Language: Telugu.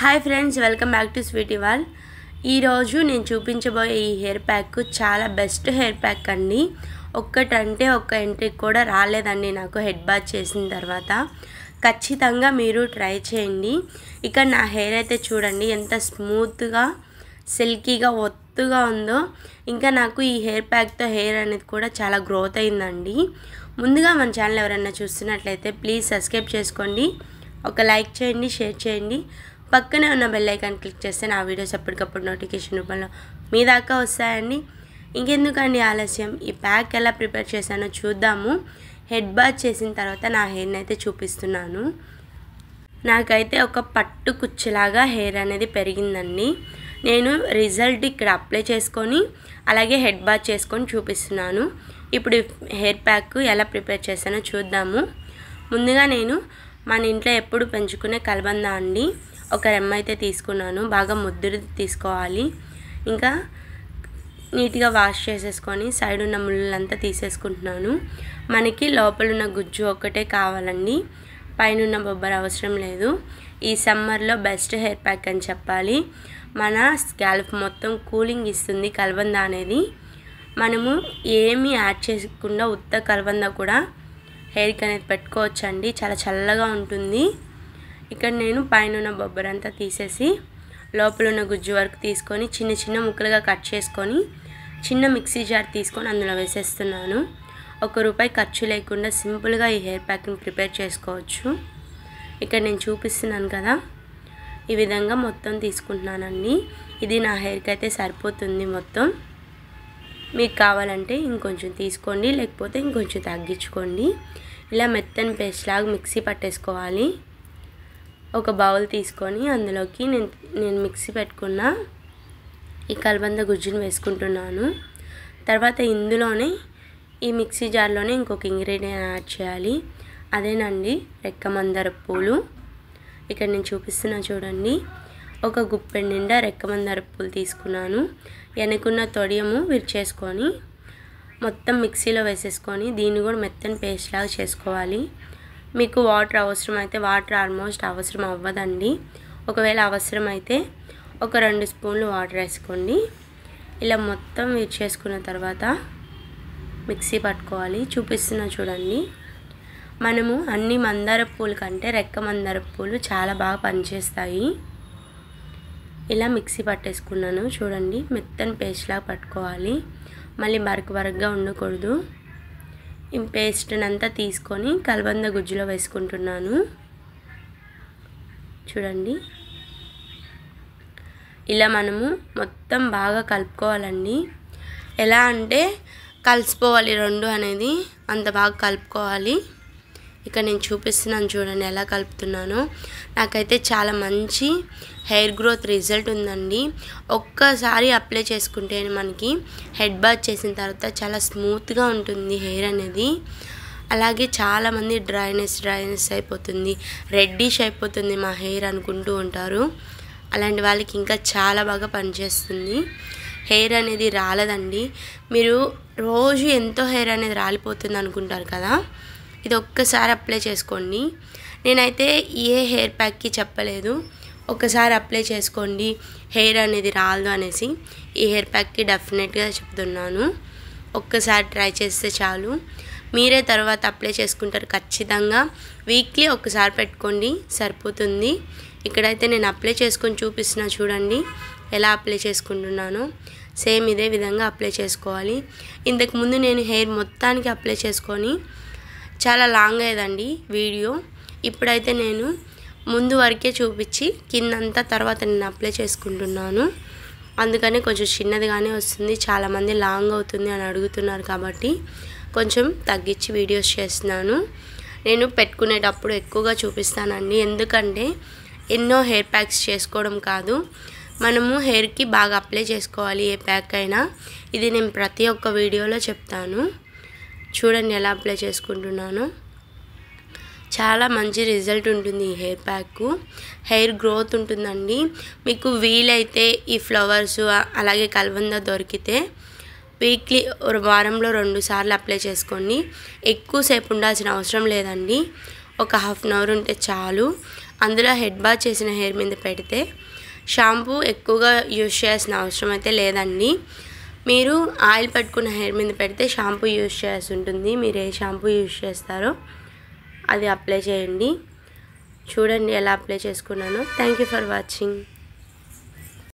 Hi friends, welcome back to Sweety Wall. ఈరోజు నేను చూపించబోయే ఈ హెయిర్ ప్యాక్ చాలా బెస్ట్ హెయిర్ ప్యాక్ అండి. ఒక్కటంటే ఒక్క ఎంట్రీకి కూడా రాలేదండి నాకు హెడ్ బాత్ చేసిన తర్వాత. ఖచ్చితంగా మీరు ట్రై చేయండి. ఇక్కడ నా హెయిర్ అయితే చూడండి ఎంత స్మూత్గా సిల్కీగా ఒత్తుగా ఉందో. ఇంకా నాకు ఈ హెయిర్ ప్యాక్తో హెయిర్ అనేది కూడా చాలా గ్రోత్ అయిందండి. ముందుగా మన ఛానల్ ఎవరైనా చూస్తున్నట్లయితే ప్లీజ్ సబ్స్క్రైబ్ చేసుకోండి, ఒక లైక్ చేయండి, షేర్ చేయండి. పక్కనే ఉన్న బెల్ ఐకాన్ క్లిక్ చేస్తే నా వీడియోస్ ఎప్పటికప్పుడు నోటిఫికేషన్ రూపంలో మీ దాకా వస్తాయండి. ఇంకెందుకండి ఆలస్యం, ఈ ప్యాక్ ఎలా ప్రిపేర్ చేశానో చూద్దాము. హెడ్ బాత్ చేసిన తర్వాత నా హెయిర్ని అయితే చూపిస్తున్నాను. నాకైతే ఒక పట్టు కుచ్చులాగా హెయిర్ అనేది పెరిగిందండి. నేను రిజల్ట్ ఇక్కడ అప్లై చేసుకొని అలాగే హెడ్ బాత్ చేసుకొని చూపిస్తున్నాను. ఇప్పుడు హెయిర్ ప్యాక్ ఎలా ప్రిపేర్ చేశానో చూద్దాము. ముందుగా నేను మన ఇంట్లో ఎప్పుడు పెంచుకునే కలబంద అండి ఒక రెమ్మ అయితే తీసుకున్నాను. బాగా ముద్దురు తీసుకోవాలి. ఇంకా నీట్గా వాష్ చేసేసుకొని సైడ్ ఉన్న ముళ్ళంతా తీసేసుకుంటున్నాను. మనకి లోపల ఉన్న గుజ్జు ఒక్కటే కావాలండి, పైన ఉన్న బొబ్బర అవసరం లేదు. ఈ సమ్మర్లో బెస్ట్ హెయిర్ ప్యాక్ అని చెప్పాలి. మన స్కాల్ప్ మొత్తం కూలింగ్ ఇస్తుంది కలబంద అనేది. మనము ఏమీ యాడ్ చేయకుండా ఉత్త కలబంద కూడా హెయిర్కి అనేది పెట్టుకోవచ్చండి, చాలా చల్లగా ఉంటుంది. ఇక్కడ నేను పైన ఉన్న బొబ్బరంతా తీసేసి లోపల ఉన్న గుజ్జు వరకు తీసుకొని చిన్న చిన్న ముక్కలుగా కట్ చేసుకొని చిన్న మిక్సీ జార్ తీసుకొని అందులో వేసేస్తున్నాను. ₹1 ఖర్చు లేకుండా సింపుల్గా ఈ హెయిర్ ప్యాక్ని ప్రిపేర్ చేసుకోవచ్చు. ఇక్కడ నేను చూపిస్తున్నాను కదా, ఈ విధంగా మొత్తం తీసుకుంటున్నానండి. ఇది నా హెయిర్కి అయితే సరిపోతుంది మొత్తం. మీకు కావాలంటే ఇంకొంచెం తీసుకోండి, లేకపోతే ఇంకొంచెం తగ్గించుకోండి. ఇలా మెత్తని పేస్ట్ లాగా మిక్సీ పట్టేసుకోవాలి. ఒక బౌల్ తీసుకొని అందులోకి నేను మిక్సీ పెట్టుకున్న ఈ కలబంద గుజ్జును వేసుకుంటున్నాను. తర్వాత ఇందులోనే ఈ మిక్సీ జార్లోనే ఇంకొక ఇంగ్రీడియంట్ యాడ్ చేయాలి. అదేనండి రెక్కమందార పూలు. ఇక్కడ నేను చూపిస్తున్నా చూడండి, ఒక గుప్పెడు నిండా రెక్కమందార పూలు తీసుకున్నాను. వెనకున్న తొడియము విరిచేసుకొని మొత్తం మిక్సీలో వేసేసుకొని దీన్ని కూడా మెత్తని పేస్ట్ లాగా చేసుకోవాలి. మీకు వాటర్ అవసరం అయితే వాటర్ ఆల్మోస్ట్ అవసరం అవ్వదండి. ఒకవేళ అవసరం అయితే ఒక 2 స్పూన్లు వాటర్ వేసుకోండి. ఇలా మొత్తం విరిచేసుకున్న తర్వాత మిక్సీ పట్టుకోవాలి. చూపిస్తున్నా చూడండి, మనము అన్ని మందార పూల కంటే రెక్క మందార పూలు చాలా బాగా పనిచేస్తాయి. ఇలా మిక్సీ పట్టేసుకున్నాను చూడండి, మెత్తని పేస్ట్ లాగా పట్టుకోవాలి. మళ్ళీ బరకగా ఉండకూడదు. ఈ పేస్ట్ని అంతా తీసుకొని కలబంద గుజ్జులో వేసుకుంటున్నాను చూడండి. ఇలా మనము మొత్తం బాగా కలుపుకోవాలండి. ఎలా అంటే కలిసిపోవాలి రెండు అనేది, అంత బాగా కలుపుకోవాలి. ఇక్కడ నేను చూపిస్తున్నాను చూడండి ఎలా కలుపుతున్నానో. నాకైతే చాలా మంచి హెయిర్ గ్రోత్ రిజల్ట్ ఉందండి. ఒక్కసారి అప్లై చేసుకుంటే మనకి హెడ్ బాత్ చేసిన తర్వాత చాలా స్మూత్గా ఉంటుంది హెయిర్ అనేది. అలాగే చాలామంది డ్రైనెస్ అయిపోతుంది, రెడ్డిష్ అయిపోతుంది మా హెయిర్ అనుకుంటూ ఉంటారు. అలాంటి వాళ్ళకి ఇంకా చాలా బాగా పనిచేస్తుంది. హెయిర్ అనేది రాలదండి. మీరు రోజు ఎంతో హెయిర్ అనేది రాలిపోతుంది అనుకుంటారు కదా, ఇది ఒక్కసారి అప్లై చేసుకోండి. నేనైతే ఏ హెయిర్ ప్యాక్కి చెప్పలేదు, ఒక్కసారి అప్లై చేసుకోండి హెయిర్ అనేది రాదు అనేసి. ఈ హెయిర్ ప్యాక్కి డెఫినెట్గా చెప్తున్నాను. ఒక్కసారి ట్రై చేస్తే చాలు, మీరే తర్వాత అప్లై చేసుకుంటారు ఖచ్చితంగా. వీక్లీ ఒక్కసారి పెట్టుకోండి సరిపోతుంది. ఇక్కడైతే నేను అప్లై చేసుకొని చూపిస్తున్నా చూడండి ఎలా అప్లై చేసుకుంటున్నానో. సేమ్ ఇదే విధంగా అప్లై చేసుకోవాలి. ఇంతకుముందు నేను హెయిర్ మొత్తానికి అప్లై చేసుకొని చాలా లాంగ్ అయ్యేదండి వీడియో. ఇప్పుడైతే నేను ముందు వరకే చూపించి కిందంతా తర్వాత నేను అప్లై చేసుకుంటున్నాను. అందుకని కొంచెం చిన్నదిగానే వస్తుంది. చాలామంది లాంగ్ అవుతుంది అని అడుగుతున్నారు కాబట్టి కొంచెం తగ్గించి వీడియోస్ చేస్తున్నాను. నేను పెట్టుకునేటప్పుడు ఎక్కువగా చూపిస్తానండి, ఎందుకంటే ఎన్నో హెయిర్ ప్యాక్స్ చేసుకోవడం కాదు, మనము హెయిర్కి బాగా అప్లై చేసుకోవాలి ఏ ప్యాక్ అయినా. ఇది నేను ప్రతి ఒక్క వీడియోలో చెప్తాను. చూడండి ఎలా అప్లై చేసుకుంటున్నాను. చాలా మంచి రిజల్ట్ ఉంటుంది ఈ హెయిర్ ప్యాక్. హెయిర్ గ్రోత్ ఉంటుందండి. మీకు వీలైతే ఈ ఫ్లవర్స్ అలాగే కలబంద దొరికితే వీక్లీ వారంలో 2 సార్లు అప్లై చేసుకోండి. ఎక్కువసేపు ఉండాల్సిన అవసరం లేదండి, ఒక ½ అన్ అవర్ ఉంటే చాలు. అందులో హెడ్ బాత్ చేసిన హెయిర్ మీద పెడితే షాంపూ ఎక్కువగా యూజ్ చేయాల్సిన అవసరం అయితే లేదండి. మీరు ఆయిల్ పట్టుకున్న హెయిర్ మీద పెడితే షాంపూ యూజ్ చేయాల్సి ఉంటుంది. మీరు ఏ షాంపూ యూజ్ చేస్తారో అది అప్లై చేయండి. చూడండి ఎలా అప్లై చేసుకున్నానో. Thank you for watching.